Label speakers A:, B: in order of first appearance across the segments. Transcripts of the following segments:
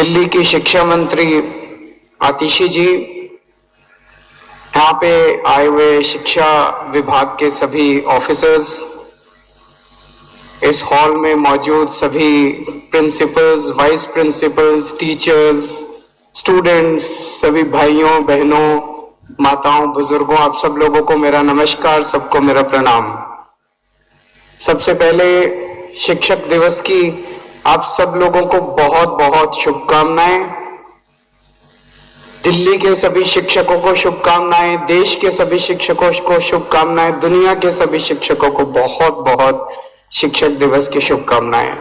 A: दिल्ली की शिक्षा मंत्री आतिशी जी, यहाँ पे आए हुए शिक्षा विभाग के सभी ऑफिसर्स, इस हॉल में मौजूद सभी principles, vice principles, teachers, students, सभी भाइयों बहनों, माताओं, बुजुर्गों, आप सब लोगों को मेरा नमस्कार, सबको मेरा प्रणाम। सबसे पहले शिक्षक दिवस की आप सब लोगों को बहुत बहुत शुभकामनाएं। दिल्ली के सभी शिक्षकों को शुभकामनाएं, देश के सभी शिक्षकों को शुभकामनाएं, दुनिया के सभी शिक्षकों को बहुत बहुत शिक्षक दिवस की शुभकामनाएं।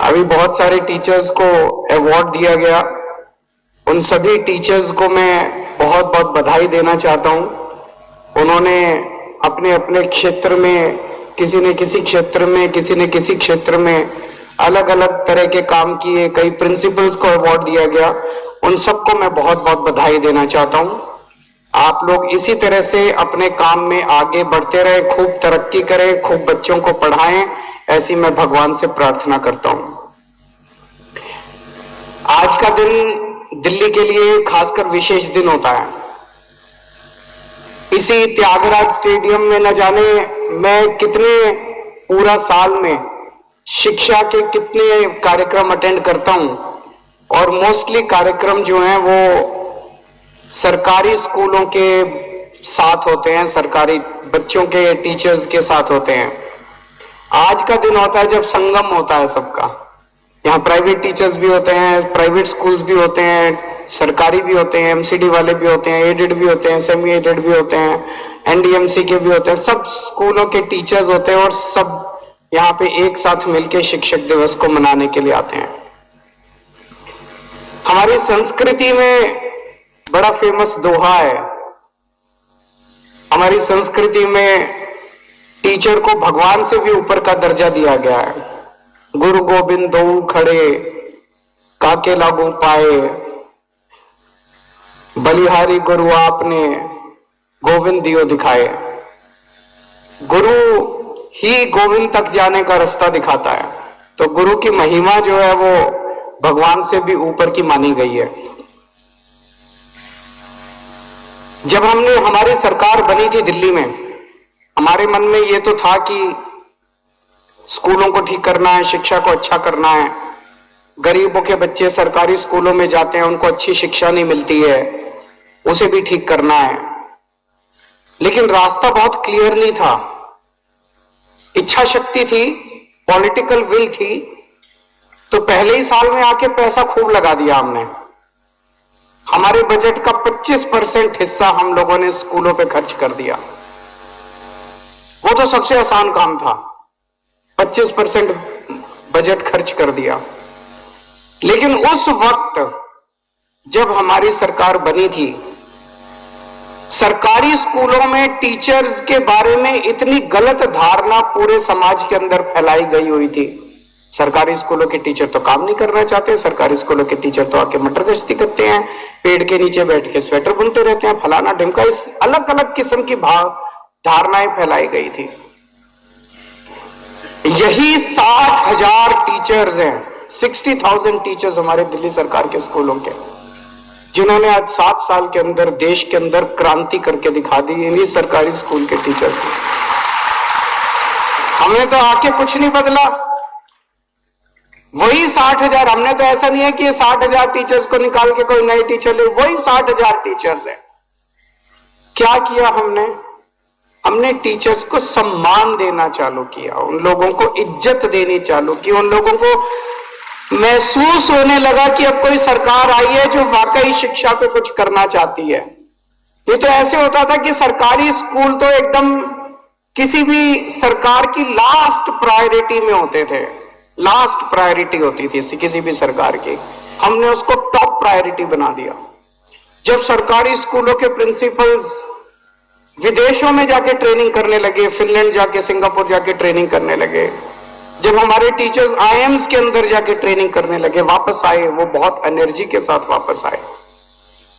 A: अभी बहुत सारे टीचर्स को अवार्ड दिया गया, उन सभी टीचर्स को मैं बहुत बहुत बधाई देना चाहता हूं। उन्होंने अपने अपने क्षेत्र में, किसी ने किसी क्षेत्र में, किसी ने किसी क्षेत्र में अलग अलग तरह के काम किए, कई प्रिंसिपल्स को अवार्ड दिया गया, उन सबको मैं बहुत बहुत बधाई देना चाहता हूं। आप लोग इसी तरह से अपने काम में आगे बढ़ते रहे, खूब तरक्की करें, खूब बच्चों को पढ़ाएं, ऐसी मैं भगवान से प्रार्थना करता हूं। आज का दिन दिल्ली के लिए खासकर विशेष दिन होता है। इसी त्यागराज स्टेडियम में न जाने मैं कितने पूरा साल में शिक्षा के कितने कार्यक्रम अटेंड करता हूं, और मोस्टली कार्यक्रम जो हैं वो सरकारी स्कूलों के साथ होते हैं, सरकारी बच्चों के टीचर्स के साथ होते हैं। आज का दिन होता है जब संगम होता है सबका। यहाँ प्राइवेट टीचर्स भी होते हैं, प्राइवेट स्कूल्स भी होते हैं, सरकारी भी होते हैं, एमसीडी वाले भी होते हैं, एडेड भी होते हैं, सेमी एडेड भी होते हैं, एनडीएमसी के भी होते हैं, सब स्कूलों के टीचर्स होते हैं और सब यहाँ पे एक साथ मिलकर शिक्षक दिवस को मनाने के लिए आते हैं। हमारी संस्कृति में बड़ा फेमस दोहा है। हमारी संस्कृति में टीचर को भगवान से भी ऊपर का दर्जा दिया गया है। गुरु गोविंद दो खड़े, काके लागू पाए, बलिहारी गुरु आपने, गोविंद दियो दिखाए। गुरु ही गोविंद तक जाने का रास्ता दिखाता है, तो गुरु की महिमा जो है वो भगवान से भी ऊपर की मानी गई है। जब हमारी सरकार बनी थी दिल्ली में, हमारे मन में ये तो था कि स्कूलों को ठीक करना है, शिक्षा को अच्छा करना है। गरीबों के बच्चे सरकारी स्कूलों में जाते हैं, उनको अच्छी शिक्षा नहीं मिलती है, उसे भी ठीक करना है। लेकिन रास्ता बहुत क्लियर नहीं था। इच्छा शक्ति थी, पॉलिटिकल विल थी, तो पहले ही साल में आके पैसा खूब लगा दिया हमने। हमारे बजट का 25% हिस्सा हम लोगों ने स्कूलों पे खर्च कर दिया। वो तो सबसे आसान काम था, 25% बजट खर्च कर दिया। लेकिन उस वक्त जब हमारी सरकार बनी थी, सरकारी स्कूलों में टीचर्स के बारे में इतनी गलत धारणा पूरे समाज के अंदर फैलाई गई हुई थी। सरकारी स्कूलों के टीचर तो काम नहीं करना चाहते, सरकारी स्कूलों के टीचर तो आके मटर गश्ती करते हैं, पेड़ के नीचे बैठ के स्वेटर बुनते रहते हैं, फलाना ढिमका, इस अलग अलग किस्म की धारणाएं फैलाई गई थी। यही 60,000 टीचर्स हैं, 60,000 टीचर्स हमारे दिल्ली सरकार के स्कूलों के, जिन्होंने आज 7 साल के अंदर देश के अंदर क्रांति करके दिखा दी। इन्हीं सरकारी स्कूल के टीचर्स ने। हमने तो आके कुछ नहीं बदला, वही 60,000। हमने तो ऐसा नहीं है कि 60,000 टीचर्स को निकाल के कोई नए टीचर ले, वही 60,000 टीचर्स हैं। क्या किया हमने टीचर्स को सम्मान देना चालू किया, उन लोगों को इज्जत देनी चालू की, उन लोगों को महसूस होने लगा कि अब कोई सरकार आई है जो वाकई शिक्षा पे कुछ करना चाहती है। ये तो ऐसे होता था कि सरकारी स्कूल तो एकदम किसी भी सरकार की लास्ट प्रायोरिटी में होते थे, लास्ट प्रायोरिटी होती थी किसी भी सरकार की। हमने उसको टॉप प्रायोरिटी बना दिया। जब सरकारी स्कूलों के प्रिंसिपल्स विदेशों में जाके ट्रेनिंग करने लगे, फिनलैंड जाके, सिंगापुर जाके ट्रेनिंग करने लगे, जब हमारे टीचर्स आईएम्स के अंदर जाके ट्रेनिंग करने लगे, वापस आए, वो बहुत एनर्जी के साथ वापस आए।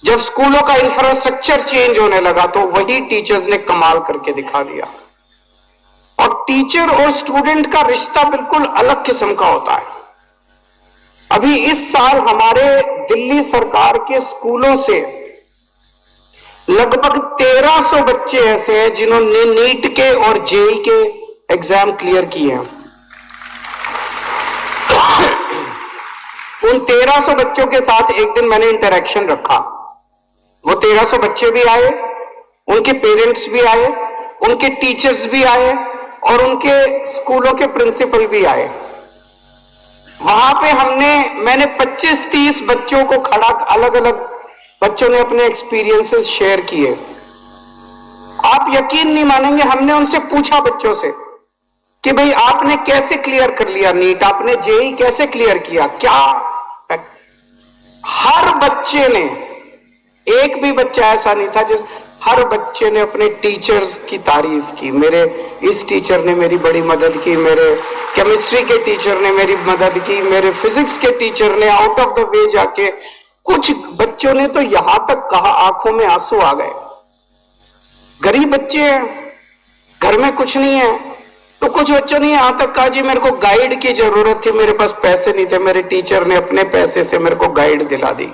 A: जब स्कूलों का इंफ्रास्ट्रक्चर चेंज होने लगा तो वही टीचर्स ने कमाल करके दिखा दिया। टीचर और स्टूडेंट का रिश्ता बिल्कुल अलग किस्म का होता है। अभी इस साल हमारे दिल्ली सरकार के स्कूलों से लगभग 1300 बच्चे ऐसे हैं जिन्होंने नीट के और जेई के एग्जाम क्लियर किए हैं। उन 1300 बच्चों के साथ एक दिन मैंने इंटरेक्शन रखा। वो 1300 बच्चे भी आए, उनके पेरेंट्स भी आए, उनके टीचर्स भी आए और उनके स्कूलों के प्रिंसिपल भी आए। वहां पे मैंने 25-30 बच्चों को खड़ा, अलग अलग बच्चों ने अपने एक्सपीरियंसेस शेयर किए। आप यकीन नहीं मानेंगे, हमने उनसे पूछा बच्चों से कि भाई आपने कैसे क्लियर कर लिया नीट, आपने जेई कैसे क्लियर किया, क्या? हर बच्चे ने, एक भी बच्चा ऐसा नहीं था हर बच्चे ने अपने टीचर्स की तारीफ की। मेरे इस टीचर ने मेरी बड़ी मदद की, मेरे केमिस्ट्री के टीचर ने मेरी मदद की, मेरे फिजिक्स के टीचर ने आउट ऑफ द वे जाके। कुछ बच्चों ने तो यहां तक कहा, आंखों में आंसू आ गए। गरीब बच्चे हैं, घर में कुछ नहीं है, तो कुछ बच्चों ने यहां तक कहा जी मेरे को गाइड की जरूरत थी, मेरे पास पैसे नहीं थे, मेरे टीचर ने अपने पैसे से मेरे को गाइड दिला दी।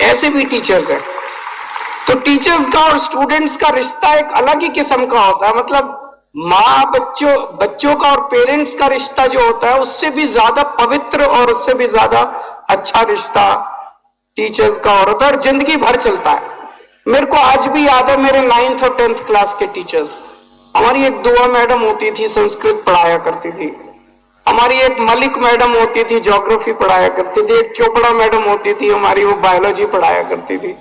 A: ऐसे भी टीचर्स हैं। तो टीचर्स का और स्टूडेंट्स का रिश्ता एक अलग ही किस्म का होता है। मतलब माँ बच्चों का और पेरेंट्स का रिश्ता जो होता है उससे भी ज्यादा पवित्र और उससे भी ज्यादा अच्छा रिश्ता टीचर्स का होता है और जिंदगी भर चलता है। मेरे को आज भी याद है मेरे 9th और 10th क्लास के टीचर्स। हमारी एक दुआ मैडम होती थी, संस्कृत पढ़ाया करती थी। हमारी एक मलिक मैडम होती थी, ज्योग्राफी पढ़ाया करती थी। एक चोपड़ा मैडम होती थी हमारी, वो बायोलॉजी पढ़ाया करती थी।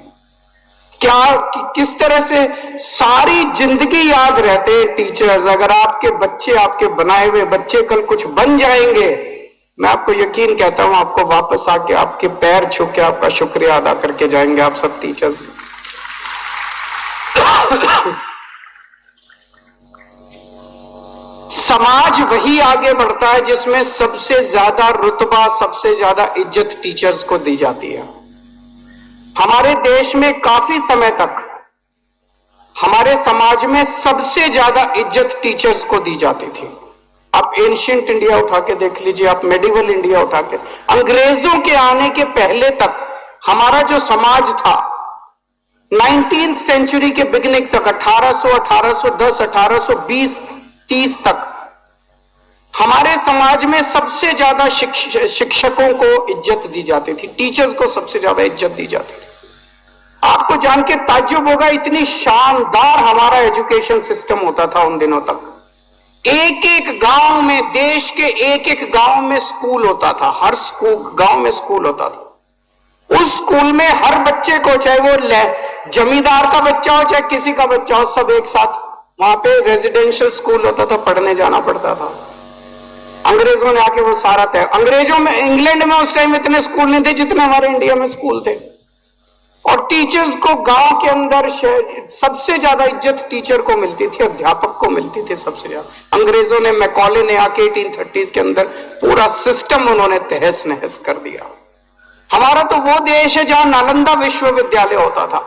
A: किस तरह से सारी जिंदगी याद रहते हैं टीचर्स। अगर आपके बच्चे, आपके बनाए हुए बच्चे कल कुछ बन जाएंगे, मैं आपको यकीन कहता हूं आपको वापस आके आपके पैर छू के आपका शुक्रिया अदा करके जाएंगे आप सब टीचर्स। समाज वही आगे बढ़ता है जिसमें सबसे ज्यादा रुतबा, सबसे ज्यादा इज्जत टीचर्स को दी जाती है। हमारे देश में काफी समय तक हमारे समाज में सबसे ज्यादा इज्जत टीचर्स को दी जाती थी। आप एंशिएंट इंडिया उठा के देख लीजिए, आप मेडिवल इंडिया उठा के, अंग्रेजों के आने के पहले तक हमारा जो समाज था 19th सेंचुरी के बिगिनिंग तक, 1800, 1810, 1820, 30 तक हमारे समाज में सबसे ज्यादा शिक्षकों को इज्जत दी जाती थी, टीचर्स को सबसे ज्यादा इज्जत दी जाती थी। आपको जान के ताज्जुब होगा, इतनी शानदार हमारा एजुकेशन सिस्टम होता था उन दिनों तक। एक एक गांव में, देश के एक एक गांव में स्कूल होता था, हर गांव में स्कूल होता था। उस स्कूल में हर बच्चे को, चाहे वो जमींदार का बच्चा हो चाहे किसी का बच्चा हो, सब एक साथ वहां पे रेजिडेंशियल स्कूल होता था, पढ़ने जाना पड़ता था। अंग्रेजों ने आके वो सारा तय, अंग्रेजों में, इंग्लैंड में उस टाइम इतने स्कूल नहीं थे जितने हमारे इंडिया में स्कूल थे। और टीचर्स को गांव के अंदर सबसे ज्यादा इज्जत टीचर को मिलती थी, अध्यापक को मिलती थी सबसे ज्यादा। अंग्रेजों ने, मैकॉले ने आके 1830s के अंदर पूरा सिस्टम उन्होंने तहस नहस कर दिया। हमारा तो वो देश है जहां नालंदा विश्वविद्यालय होता था।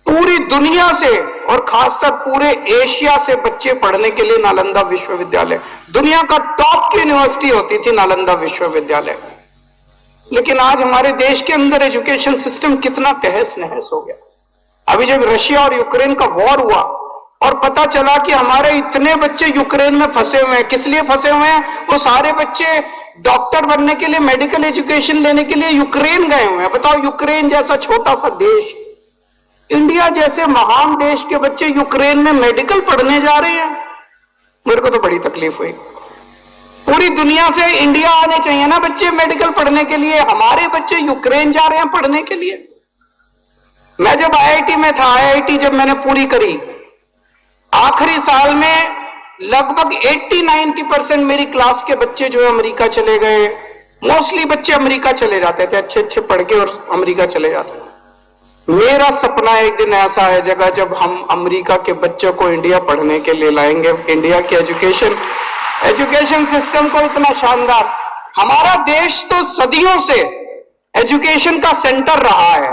A: पूरी दुनिया से और खासकर पूरे एशिया से बच्चे पढ़ने के लिए नालंदा विश्वविद्यालय, दुनिया का टॉप की यूनिवर्सिटी होती थी नालंदा विश्वविद्यालय। लेकिन आज हमारे देश के अंदर एजुकेशन सिस्टम कितना तहस नहस हो गया। अभी जब रशिया और यूक्रेन का वॉर हुआ और पता चला कि हमारे इतने बच्चे यूक्रेन में फंसे हुए हैं, किस लिए फंसे हुए हैं? वो सारे बच्चे डॉक्टर बनने के लिए, मेडिकल एजुकेशन लेने के लिए यूक्रेन गए हुए हैं। बताओ, यूक्रेन जैसा छोटा सा देश, इंडिया जैसे महान देश के बच्चे यूक्रेन में मेडिकल पढ़ने जा रहे हैं। मेरे को तो बड़ी तकलीफ हुई। पूरी दुनिया से इंडिया आने चाहिए ना बच्चे मेडिकल पढ़ने के लिए, हमारे बच्चे यूक्रेन जा रहे हैं पढ़ने के लिए। मैं जब आईआईटी में था, आईआईटी जब मैंने पूरी करी, आखिरी साल में लगभग 80-90% मेरी क्लास के बच्चे जो है अमेरिका चले गए। मोस्टली बच्चे अमेरिका चले जाते थे, अच्छे अच्छे पढ़ के और अमेरिका चले जाते थे। मेरा सपना एक दिन ऐसा है जगह जब हम अमेरिका के बच्चों को इंडिया पढ़ने के लिए लाएंगे। इंडिया के एजुकेशन सिस्टम को इतना शानदार, हमारा देश तो सदियों से एजुकेशन का सेंटर रहा है।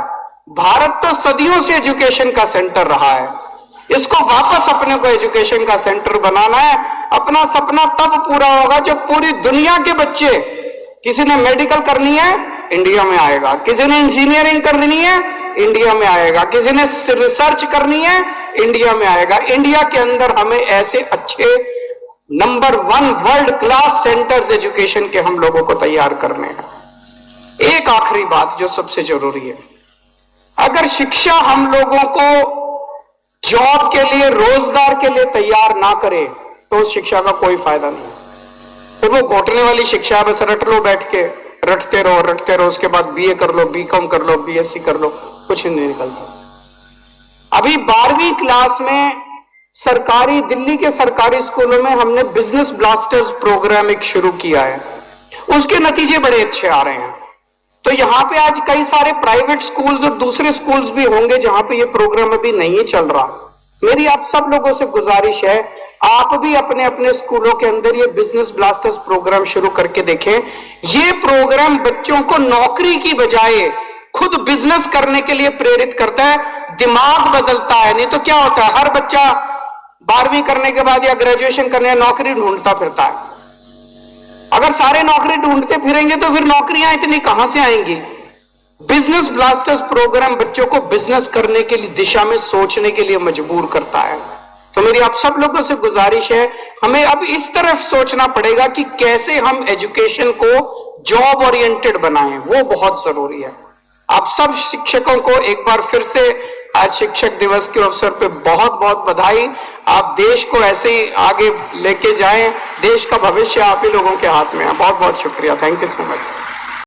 A: भारत तो सदियों से एजुकेशन का सेंटर रहा है। इसको वापस अपने को एजुकेशन का सेंटर बनाना है। अपना सपना तब पूरा होगा जब पूरी दुनिया के बच्चे, किसी ने मेडिकल करनी है इंडिया में आएगा, किसी ने इंजीनियरिंग करनी है इंडिया में आएगा, किसी ने रिसर्च करनी है इंडिया में आएगा। इंडिया के अंदर हमें ऐसे अच्छे number 1 world class centres education के हम लोगों को तैयार करने हैं। एक आखिरी बात जो सबसे जरूरी है, अगर शिक्षा हम लोगों को जॉब के लिए, रोजगार के लिए तैयार ना करे तो उस शिक्षा का कोई फायदा नहीं। फिर वो घोटने वाली शिक्षा, बस रट लो बैठ के, रटते रहो, उसके बाद बीए कर लो, बीकॉम कर लो, बीएससी कर लो, कुछ नहीं निकलता। अभी 12वीं क्लास में सरकारी, दिल्ली के सरकारी स्कूलों में हमने बिजनेस ब्लास्टर्स प्रोग्राम एक शुरू किया है, उसके नतीजे बड़े अच्छे आ रहे हैं। तो यहां पे आज कई सारे प्राइवेट स्कूल्स और दूसरे स्कूल्स भी होंगे जहां पे ये प्रोग्राम अभी नहीं चल रहा। मेरी आप सब लोगों से गुजारिश है, आप भी अपने अपने स्कूलों के अंदर ये बिजनेस ब्लास्टर्स प्रोग्राम शुरू करके देखें। ये प्रोग्राम बच्चों को नौकरी की बजाय खुद बिजनेस करने के लिए प्रेरित करता है, दिमाग बदलता है। नहीं तो क्या होता है, हर बच्चा 12वीं करने के बाद या ग्रेजुएशन करने नौकरी ढूंढता फिरता है। अगर सारे नौकरी ढूंढते फिरेंगे तो फिर नौकरियां इतनी कहां से आएंगी। बिजनेस ब्लास्टर्स प्रोग्राम बच्चों को बिजनेस करने के लिए, दिशा में सोचने के लिए मजबूर करता है। तो मेरी आप सब लोगों से गुजारिश है, हमें अब इस तरफ सोचना पड़ेगा कि कैसे हम एजुकेशन को जॉब ओरिएंटेड बनाएं, वो बहुत जरूरी है। आप सब शिक्षकों को एक बार फिर से आज शिक्षक दिवस के अवसर पे बहुत बहुत बधाई। आप देश को ऐसे ही आगे लेके जाएं, देश का भविष्य आप ही लोगों के हाथ में है। बहुत बहुत शुक्रिया, थैंक यू सो मच।